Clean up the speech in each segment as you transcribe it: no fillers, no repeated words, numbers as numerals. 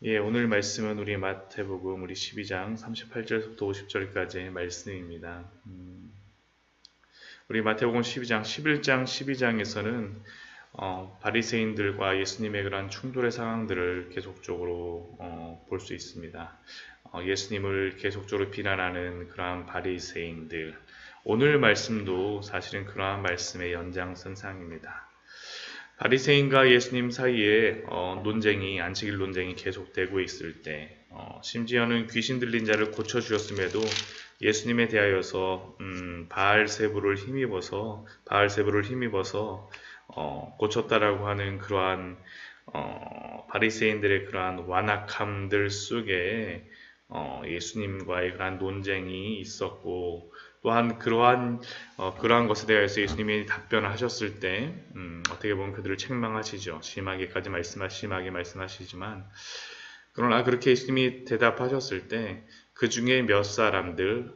예, 오늘 말씀은 우리 마태복음 우리 12장 38절부터 50절까지의 말씀입니다. 우리 마태복음 12장, 11장, 12장에서는 바리새인들과 예수님의 그런 충돌의 상황들을 계속적으로 볼 수 있습니다. 예수님을 계속적으로 비난하는 그러한 바리새인들. 오늘 말씀도 사실은 그러한 말씀의 연장선상입니다. 바리새인과 예수님 사이에 안식일 논쟁이 계속되고 있을 때 심지어는 귀신 들린 자를 고쳐주셨음에도 예수님에 대하여서 바알세부를 힘입어서 고쳤다라고 하는 그러한 바리새인들의 그러한 완악함들 속에 예수님과의 그러한 논쟁이 있었고, 또한 그러한 것에 대해서 예수님이 답변을 하셨을 때 어떻게 보면 그들을 책망하시죠. 심하게 말씀하시지만, 그러나 그렇게 예수님이 대답하셨을 때 그 중에 몇 사람들,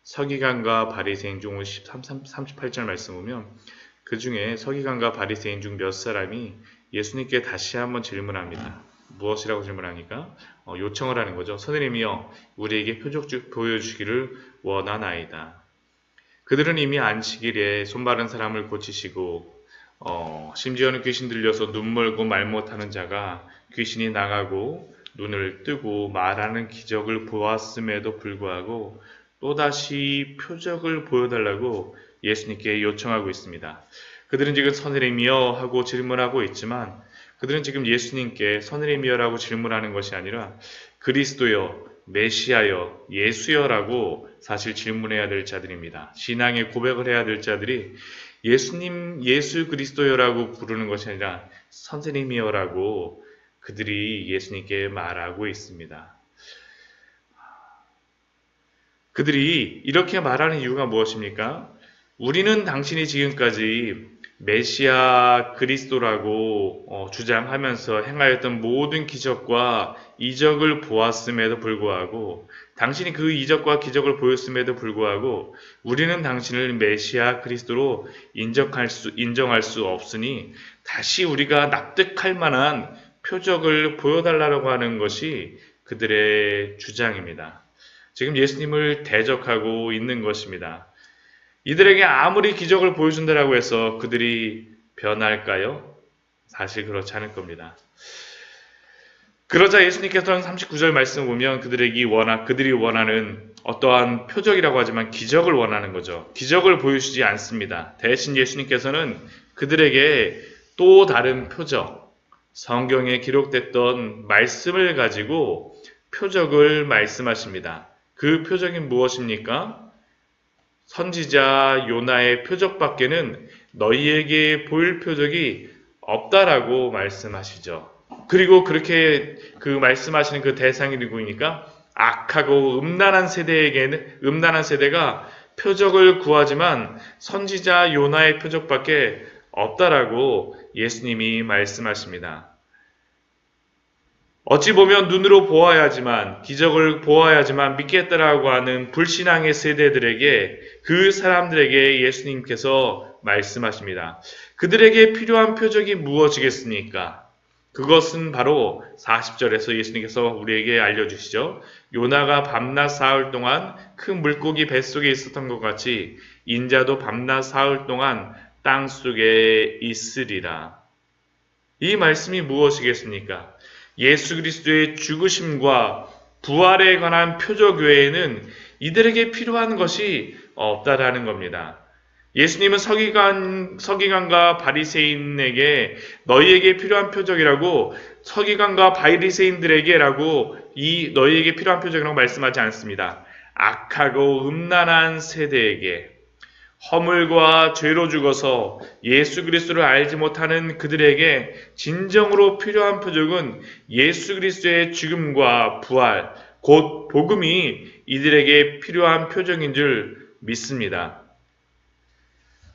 서기관과 바리새인 중 38절 말씀 보면 그 중에 서기관과 바리새인 중 몇 사람이 예수님께 다시 한번 질문합니다. 무엇이라고 질문하니까 요청을 하는 거죠. 선생님이여, 우리에게 표적 보여주기를 원하나이다. 그들은 이미 안식일에 손마른 사람을 고치시고 심지어는 귀신 들려서 눈 멀고 말 못하는 자가 귀신이 나가고 눈을 뜨고 말하는 기적을 보았음에도 불구하고 또다시 표적을 보여달라고 예수님께 요청하고 있습니다. 그들은 지금 선생님이여 하고 질문하고 있지만, 그들은 지금 예수님께 선생님이여라고 질문하는 것이 아니라 그리스도여, 메시아여, 예수여라고 사실 질문해야 될 자들입니다. 신앙의 고백을 해야 될 자들이 예수님, 예수 그리스도여라고 부르는 것이 아니라 선생님이여라고 그들이 예수님께 말하고 있습니다. 그들이 이렇게 말하는 이유가 무엇입니까? 우리는 당신이 지금까지 메시아 그리스도라고 주장하면서 행하였던 모든 기적과 이적을 보았음에도 불구하고, 당신이 그 이적과 기적을 보였음에도 불구하고 우리는 당신을 메시아 그리스도로 인정할 수 없으니 다시 우리가 납득할 만한 표적을 보여달라고 하는 것이 그들의 주장입니다. 지금 예수님을 대적하고 있는 것입니다. 이들에게 아무리 기적을 보여준다라고 해서 그들이 변할까요? 사실 그렇지 않을 겁니다. 그러자 예수님께서는 39절 말씀을 보면 그들이 원하는 어떠한 표적이라고 하지만 기적을 원하는 거죠. 기적을 보여주지 않습니다. 대신 예수님께서는 그들에게 또 다른 표적, 성경에 기록됐던 말씀을 가지고 표적을 말씀하십니다. 그 표적이 무엇입니까? 선지자 요나의 표적밖에는 너희에게 보일 표적이 없다라고 말씀하시죠. 그리고 그렇게 그 말씀하시는 그 대상이 누구입니까? 악하고 음란한 세대가 표적을 구하지만 선지자 요나의 표적밖에 없다라고 예수님이 말씀하십니다. 어찌 보면 눈으로 보아야지만, 기적을 보아야지만 믿겠다라고 하는 불신앙의 세대들에게, 그 사람들에게 예수님께서 말씀하십니다. 그들에게 필요한 표적이 무엇이겠습니까? 그것은 바로 40절에서 예수님께서 우리에게 알려주시죠. 요나가 밤낮 사흘 동안 큰 물고기 뱃속에 있었던 것 같이 인자도 밤낮 사흘 동안 땅속에 있으리라. 이 말씀이 무엇이겠습니까? 예수 그리스도의 죽으심과 부활에 관한 표적 외에는 이들에게 필요한 것이 없다라는 겁니다. 예수님은 서기관과 바리새인에게 너희에게 필요한 표적이라고, 서기관과 바리새인들에게라고 너희에게 필요한 표적이라고 말씀하지 않습니다. 악하고 음란한 세대에게, 허물과 죄로 죽어서 예수 그리스도를 알지 못하는 그들에게 진정으로 필요한 표적은 예수 그리스도의 죽음과 부활, 곧 복음이 이들에게 필요한 표적인 줄 믿습니다.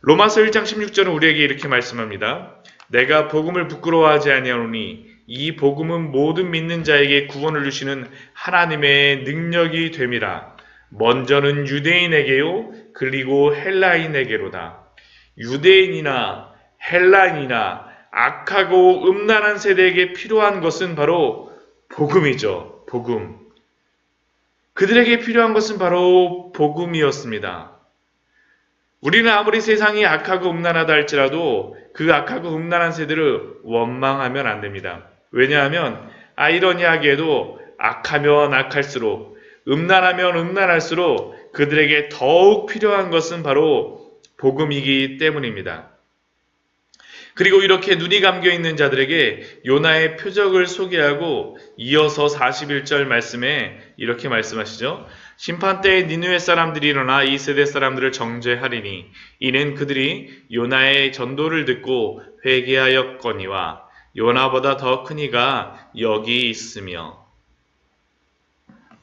로마서 1장 16절은 우리에게 이렇게 말씀합니다. 내가 복음을 부끄러워하지 아니하노니 이 복음은 모든 믿는 자에게 구원을 주시는 하나님의 능력이 됨이라. 먼저는 유대인에게요, 그리고 헬라인에게로다. 유대인이나 헬라인이나 악하고 음란한 세대에게 필요한 것은 바로 복음이죠. 복음. 그들에게 필요한 것은 바로 복음이었습니다. 우리는 아무리 세상이 악하고 음란하다 할지라도 그 악하고 음란한 세대를 원망하면 안 됩니다. 왜냐하면 아이러니하게도 악하면 악할수록 음란하면 음란할수록 그들에게 더욱 필요한 것은 바로 복음이기 때문입니다. 그리고 이렇게 눈이 감겨있는 자들에게 요나의 표적을 소개하고 이어서 41절 말씀에 이렇게 말씀하시죠. 심판때에 니느웨 사람들이 일어나 이 세대 사람들을 정죄하리니 이는 그들이 요나의 전도를 듣고 회개하였거니와 요나보다 더 큰 이가 여기 있으며.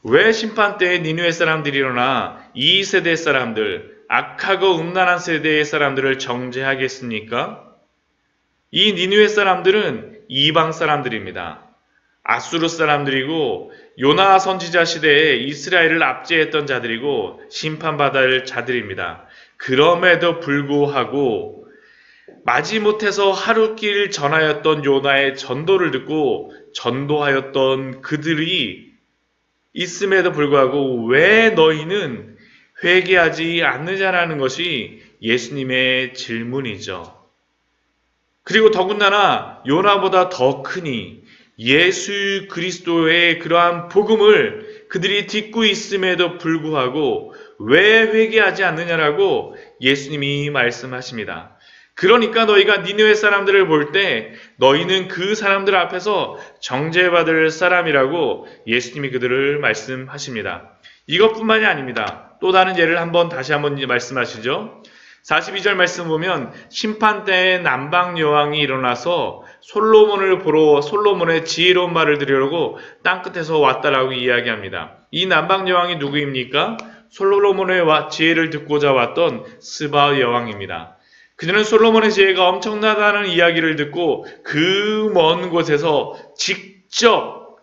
왜 심판때에 니느웨 사람들이 일어나 이 세대 사람들, 악하고 음란한 세대의 사람들을 정죄하겠습니까? 이 니느웨 사람들은 이방 사람들입니다. 아수르 사람들이고 요나 선지자 시대에 이스라엘을 압제했던 자들이고 심판받을 자들입니다. 그럼에도 불구하고 마지못해서 하루길 전하였던 요나의 전도를 듣고 전도하였던 그들이 있음에도 불구하고 왜 너희는 회개하지 않느냐라는 것이 예수님의 질문이죠. 그리고 더군다나 요나보다 더 크니 예수 그리스도의 그러한 복음을 그들이 듣고 있음에도 불구하고 왜 회개하지 않느냐라고 예수님이 말씀하십니다. 그러니까 너희가 니느웨 사람들을 볼 때 너희는 그 사람들 앞에서 정죄받을 사람이라고 예수님이 그들을 말씀하십니다. 이것뿐만이 아닙니다. 또 다른 예를 다시 한번 말씀하시죠. 42절 말씀 보면 심판 때에 남방 여왕이 일어나서 솔로몬을 보러 솔로몬의 지혜로운 말을 들으려고 땅끝에서 왔다라고 이야기합니다. 이 남방 여왕이 누구입니까? 솔로몬의 지혜를 듣고자 왔던 스바 여왕입니다. 그들은 솔로몬의 지혜가 엄청나다는 이야기를 듣고 그 먼 곳에서 직접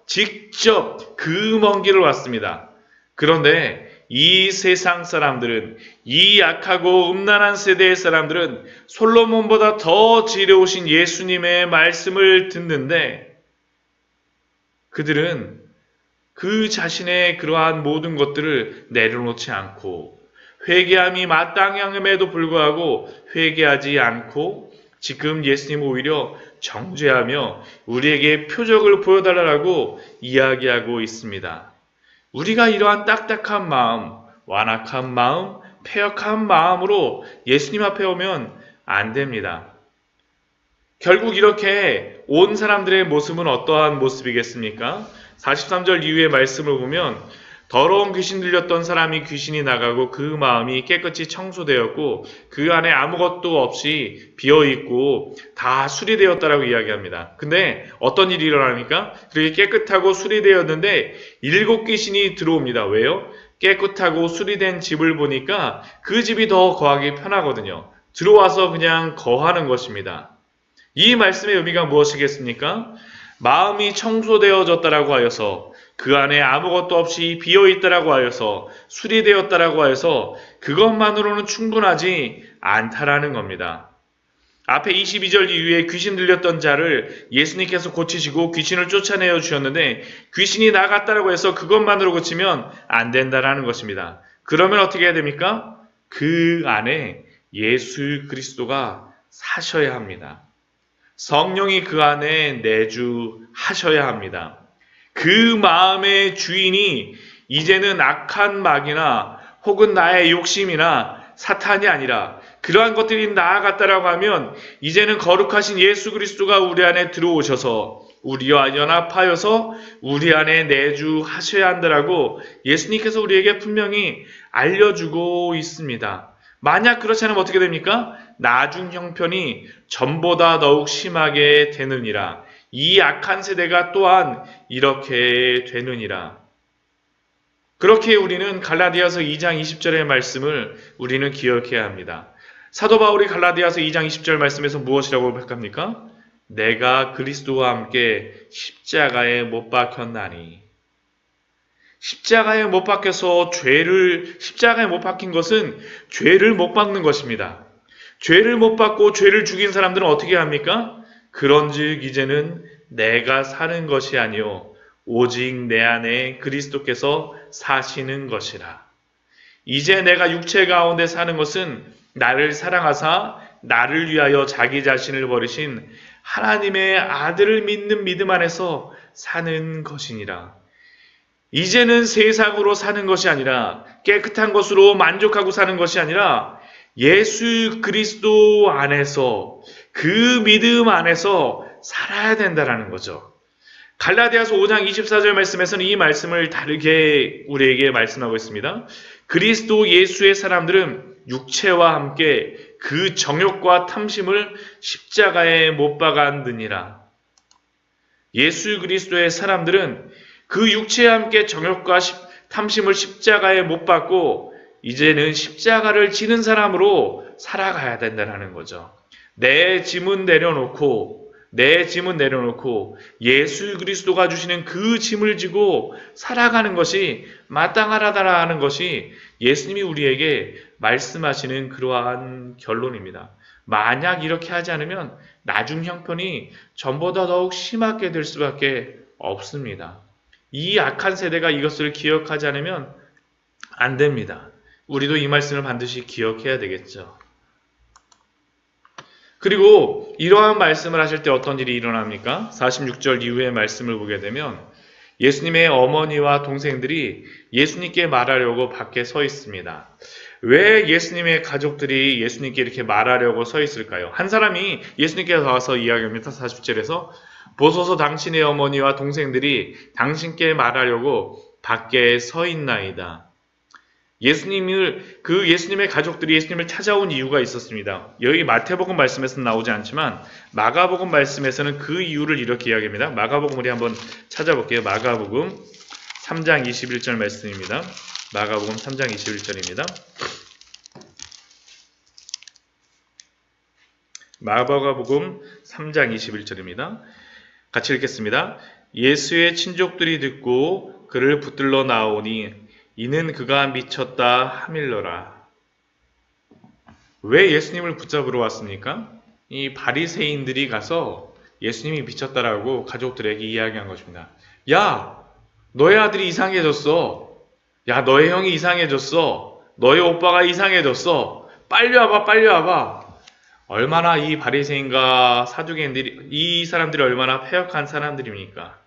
그 먼 길을 왔습니다. 그런데 이 세상 사람들은, 이 악하고 음란한 세대의 사람들은 솔로몬보다 더 지혜로우신 예수님의 말씀을 듣는데 그들은 그 자신의 그러한 모든 것들을 내려놓지 않고 회개함이 마땅함에도 불구하고 회개하지 않고 지금 예수님은 오히려 정죄하며 우리에게 표적을 보여달라고 이야기하고 있습니다. 우리가 이러한 딱딱한 마음, 완악한 마음, 패역한 마음으로 예수님 앞에 오면 안 됩니다. 결국 이렇게 온 사람들의 모습은 어떠한 모습이겠습니까? 43절 이후의 말씀을 보면 더러운 귀신 들렸던 사람이 귀신이 나가고 그 마음이 깨끗이 청소되었고 그 안에 아무것도 없이 비어있고 다 수리되었다라고 이야기합니다. 근데 어떤 일이 일어나니까 그렇게 깨끗하고 수리되었는데 7 귀신이 들어옵니다. 왜요? 깨끗하고 수리된 집을 보니까 그 집이 더 거하기 편하거든요. 들어와서 그냥 거하는 것입니다. 이 말씀의 의미가 무엇이겠습니까? 마음이 청소되어졌다라고 하여서 그 안에 아무것도 없이 비어있다라고 하여서 수리되었다라고 하여서 그것만으로는 충분하지 않다라는 겁니다. 앞에 22절 이후에 귀신 들렸던 자를 예수님께서 고치시고 귀신을 쫓아내어 주셨는데 귀신이 나갔다라고 해서 그것만으로 고치면 안 된다라는 것입니다. 그러면 어떻게 해야 됩니까? 그 안에 예수 그리스도가 사셔야 합니다. 성령이 그 안에 내주하셔야 합니다. 그 마음의 주인이 이제는 악한 마귀나 혹은 나의 욕심이나 사탄이 아니라 그러한 것들이 나아갔다라고 하면 이제는 거룩하신 예수 그리스도가 우리 안에 들어오셔서 우리와 연합하여서 우리 안에 내주하셔야 한다라고 예수님께서 우리에게 분명히 알려주고 있습니다. 만약 그렇지 않으면 어떻게 됩니까? 나중 형편이 전보다 더욱 심하게 되느니라. 이 악한 세대가 또한 이렇게 되느니라. 그렇게 우리는 갈라디아서 2장 20절의 말씀을 우리는 기억해야 합니다. 사도 바울이 갈라디아서 2장 20절 말씀에서 무엇이라고 고백합니까? 내가 그리스도와 함께 십자가에 못 박혔나니. 십자가에 못 박혀서 십자가에 못 박힌 것은 죄를 못 박는 것입니다. 죄를 못 받고 죄를 죽인 사람들은 어떻게 합니까? 그런즉 이제는 내가 사는 것이 아니요 오직 내 안에 그리스도께서 사시는 것이라. 이제 내가 육체 가운데 사는 것은 나를 사랑하사 나를 위하여 자기 자신을 버리신 하나님의 아들을 믿는 믿음 안에서 사는 것이니라. 이제는 세상으로 사는 것이 아니라 깨끗한 것으로 만족하고 사는 것이 아니라 예수 그리스도 안에서 그 믿음 안에서 살아야 된다라는 거죠. 갈라디아서 5장 24절 말씀에서는 이 말씀을 다르게 우리에게 말씀하고 있습니다. 그리스도 예수의 사람들은 육체와 함께 그 정욕과 탐심을 십자가에 못 박았느니라. 예수 그리스도의 사람들은 그 육체와 함께 정욕과 탐심을 십자가에 못 박고 이제는 십자가를 지는 사람으로 살아가야 된다는 거죠. 내 짐은 내려놓고 예수 그리스도가 주시는 그 짐을 지고 살아가는 것이 마땅하다라는 것이 예수님이 우리에게 말씀하시는 그러한 결론입니다. 만약 이렇게 하지 않으면 나중 형편이 전보다 더욱 심하게 될 수밖에 없습니다. 이 악한 세대가 이것을 기억하지 않으면 안 됩니다. 우리도 이 말씀을 반드시 기억해야 되겠죠. 그리고 이러한 말씀을 하실 때 어떤 일이 일어납니까? 46절 이후의 말씀을 보게 되면 예수님의 어머니와 동생들이 예수님께 말하려고 밖에 서 있습니다. 왜 예수님의 가족들이 예수님께 이렇게 말하려고 서 있을까요? 한 사람이 예수님께 와서 이야기합니다. 40절에서 보소서 당신의 어머니와 동생들이 당신께 말하려고 밖에 서 있나이다. 예수님의 가족들이 예수님을 찾아온 이유가 있었습니다. 여기 마태복음 말씀에서는 나오지 않지만 마가복음 말씀에서는 그 이유를 이렇게 이야기합니다. 마가복음 우리 한번 찾아볼게요. 마가복음 3장 21절 말씀입니다. 마가복음 3장 21절입니다. 마가복음 3장 21절입니다. 같이 읽겠습니다. 예수의 친족들이 듣고 그를 붙들러 나오니 이는 그가 미쳤다 하밀러라. 왜 예수님을 붙잡으러 왔습니까? 이 바리새인들이 가서 예수님이 미쳤다라고 가족들에게 이야기한 것입니다. 야, 너의 아들이 이상해졌어. 야, 너의 형이 이상해졌어. 너의 오빠가 이상해졌어. 빨리 와봐, 빨리 와봐. 얼마나 이 바리새인과 사두개인들이, 이 사람들이 얼마나 패역한 사람들입니까?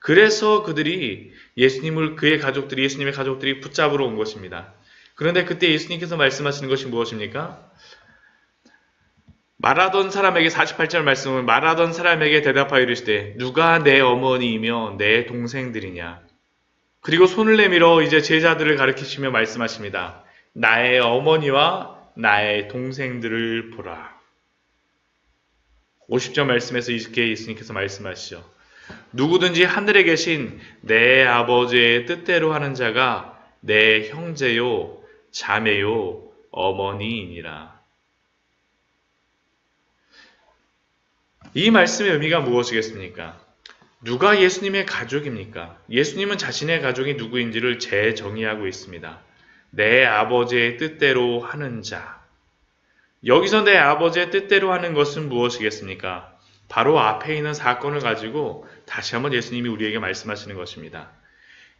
그래서 그들이 예수님의 가족들이 붙잡으러 온 것입니다. 그런데 그때 예수님께서 말씀하시는 것이 무엇입니까? 말하던 사람에게 48절 말씀은 말하던 사람에게 대답하여 이르시되 누가 내 어머니이며 내 동생들이냐? 그리고 손을 내밀어 이제 제자들을 가리키시며 말씀하십니다. 나의 어머니와 나의 동생들을 보라. 50절 말씀에서 이렇게 예수님께서 말씀하시죠. 누구든지 하늘에 계신 내 아버지의 뜻대로 하는 자가 내 형제요, 자매요, 어머니이니라. 이 말씀의 의미가 무엇이겠습니까? 누가 예수님의 가족입니까? 예수님은 자신의 가족이 누구인지를 재정의하고 있습니다. 내 아버지의 뜻대로 하는 자. 여기서 내 아버지의 뜻대로 하는 것은 무엇이겠습니까? 바로 앞에 있는 사건을 가지고 다시 한번 예수님이 우리에게 말씀하시는 것입니다.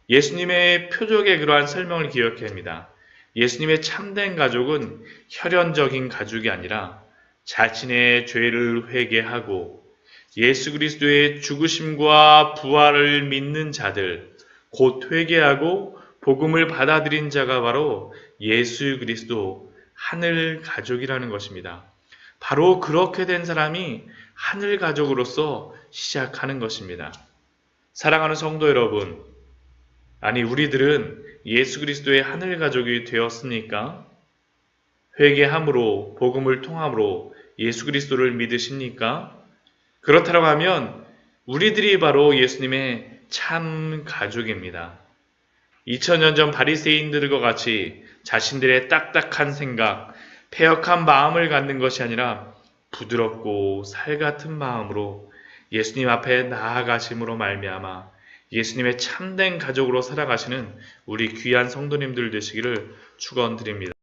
예수님의 표적의 그러한 설명을 기억해야 합니다. 예수님의 참된 가족은 혈연적인 가족이 아니라 자신의 죄를 회개하고 예수 그리스도의 죽으심과 부활을 믿는 자들, 곧 회개하고 복음을 받아들인 자가 바로 예수 그리스도 하늘 가족이라는 것입니다. 바로 그렇게 된 사람이 하늘 가족으로서 시작하는 것입니다. 사랑하는 성도 여러분, 아니 우리들은 예수 그리스도의 하늘 가족이 되었습니까? 회개함으로 복음을 통함으로 예수 그리스도를 믿으십니까? 그렇다고 하면 우리들이 바로 예수님의 참 가족입니다. 2000년 전 바리새인들과 같이 자신들의 딱딱한 생각, 패역한 마음을 갖는 것이 아니라 부드럽고 살같은 마음으로 예수님 앞에 나아가심으로 말미암아 예수님의 참된 가족으로 살아가시는 우리 귀한 성도님들 되시기를 축원드립니다.